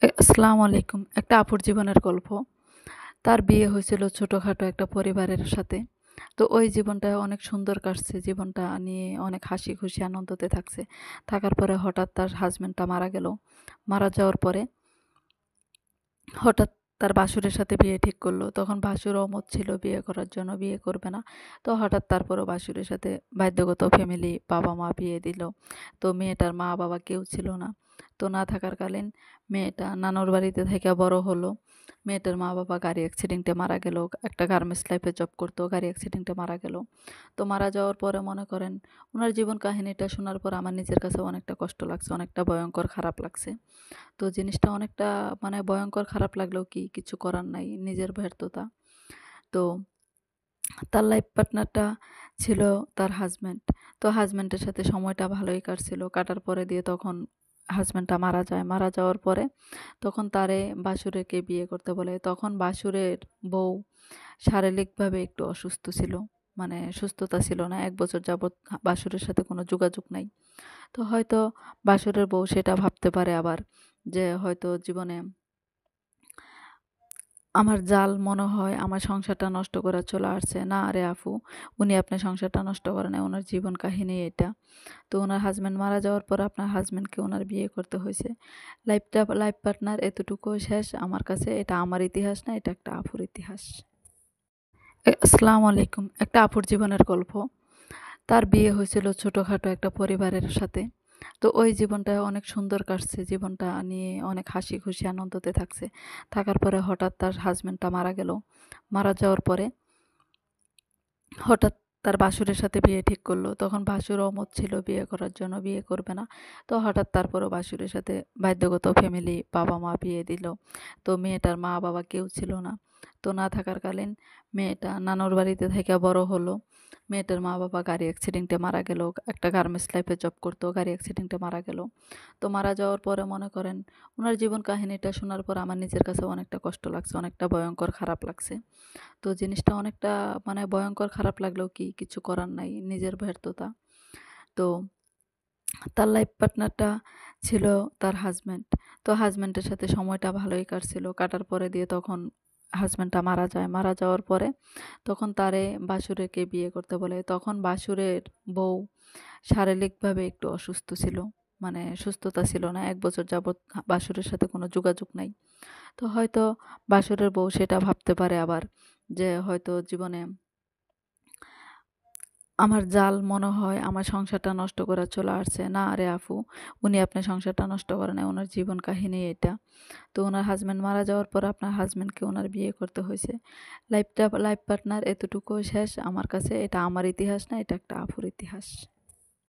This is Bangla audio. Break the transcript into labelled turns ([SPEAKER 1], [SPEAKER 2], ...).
[SPEAKER 1] আসসালামু আলাইকুম। একটা আপুর জীবনের গল্প। তার বিয়ে হয়েছিল ছোটখাটো একটা পরিবারের সাথে। তো ওই জীবনটা অনেক সুন্দর কাটছে। জীবনটা নিয়ে অনেক হাসি খুশি আনন্দতে থাকছে। থাকার পরে হঠাৎ তার হাসব্যান্ডটা মারা গেল। মারা যাওয়ার পরে হঠাৎ তার ভাসুরের সাথে বিয়ে ঠিক করলো। তখন ভাসুর অমত ছিল বিয়ে করার জন্য, বিয়ে করবে না। তো হঠাৎ তারপরও ভাসুরের সাথে বাধ্যগত ফ্যামিলি, বাবা-মা বিয়ে দিল। তো মেয়েটার মা-বাবা কেউ ছিল না। তো না থাকার কালীন মেয়েটা নানুর বাড়িতে থেকে বড় হলো। মেয়েটার মা-বাবা গাড়ি অ্যাক্সিডেন্টে মারা গেল। একটা গার্মেন্টস লাইফে জব করতো, গাড়ি অ্যাক্সিডেন্টে মারা গেল। তো মারা যাওয়ার পরে মনে করেন উনার জীবন কাহিনীটা শোনার পর আমার নিজের কাছে অনেকটা কষ্ট লাগছে, অনেকটা ভয়ংকর খারাপ লাগছে। তো জিনিসটা অনেকটা মানে ভয়ংকর খারাপ লাগলেও কিছু করার নাই, নিজের ব্যর্থতা। তো তার লাইফ পার্টনারটা ছিল তার হাসব্যান্ড। তো হাসব্যান্ডের সাথে সময়টা ভালোই কাটছিল। কাটার পরে দিয়ে তখন হাসব্যান্ডটা মারা যায়। মারা যাওয়ার পরে তখন তারে বাসুরেকে বিয়ে করতে বলে। তখন বাসুরের বউ শারীরিকভাবে একটু অসুস্থ ছিল। মানে সুস্থতা ছিল না। ১ বছর যাবৎ বাসুরের সাথে কোনো যোগাযোগ নাই। তো হয়তো বাসুরের বউ সেটা ভাবতে পারে আবার যে হয়তো জীবনে আমার জাল মনে হয় আমার সংসারটা নষ্ট করে চলে আসছে। না রে আফু, উনি আপনার সংসারটা নষ্ট করে নাই। উনার জীবন কাহিনী এটা। তো উনার হাসব্যান্ড মারা যাওয়ার পর আপনার হাসব্যান্ডকে উনার বিয়ে করতে হইছে। লাইফ পার্টনার এতটুকু শেষ আমার কাছে। এটা আমার ইতিহাস না, এটা একটা আফুর ইতিহাস। আসসালামু আলাইকুম। একটা আপুর জীবনের গল্প। তার বিয়ে হয়েছিল ছোটখাটো একটা পরিবারের সাথে। তো ওই জীবনটা অনেক সুন্দর কাটছে। জীবনটা নিয়ে অনেক হাসি খুশি আনন্দতে থাকছে। থাকার পরে হঠাৎ তার হাসব্যান্ডটা মারা গেল। মারা যাওয়ার পরে হঠাৎ তার ভাসুরের সাথে বিয়ে ঠিক করলো। তখন ভাসুর অমত ছিল বিয়ে করার জন্য, বিয়ে করবে না। তো হঠাৎ তারপরও ভাসুরের সাথে বাধ্যগত ফ্যামিলি, বাবা-মা বিয়ে দিল। তো মেয়েটার মা-বাবা কেউ ছিল না। তো না থাকার কালীন মেয়েটা নানুর বাড়িতে থেকে বড় হলো। মেয়েটার মা-বাবা গাড়ি অ্যাক্সিডেন্টে মারা গেল। একটা গার্মেন্টস লাইফে জব করতো, গাড়ি অ্যাক্সিডেন্টে মারা গেল। তো মারা যাওয়ার পরে মনে করেন উনার জীবন কাহিনীটা শোনার পর আমার নিজের কাছে অনেকটা কষ্ট লাগছে, অনেকটা ভয়ংকর খারাপ লাগছে। তো জিনিসটা অনেকটা মানে ভয়ংকর খারাপ লাগলেও কিছু করার নাই, নিজের ব্যর্থতা। তো তার লাইফ পার্টনারটা ছিল তার হাসব্যান্ড। তো হাসব্যান্ডের সাথে সময়টা ভালোই কাটছিল। কাটার পরে দিয়ে তখন হাসব্যান্ডটা মারা যায়। মারা যাওয়ার পরে তখন তারে বাসুরেকে বিয়ে করতে বলে। তখন বাসুরের বউ শারীরিকভাবে একটু অসুস্থ ছিল। মানে সুস্থতা ছিল না। ১ বছর যাবৎ বাসুরের সাথে কোনো যোগাযোগ নাই। তো হয়তো বাসুরের বউ সেটা ভাবতে পারে আবার যে হয়তো জীবনে আমার জাল মনে হয় আমার সংসারটা নষ্ট করে চলে আসছে। না রে আফু, উনি আপনার সংসারটা নষ্ট করে নাই। উনার জীবন কাহিনী এটা। তো উনার হাসব্যান্ড মারা যাওয়ার পর আপনার হাসব্যান্ডকে উনার বিয়ে করতে হইছে। লাইফ পার্টনার এতটুকু শেষ আমার কাছে। এটা আমার ইতিহাস না, এটা একটা আফুর ইতিহাস।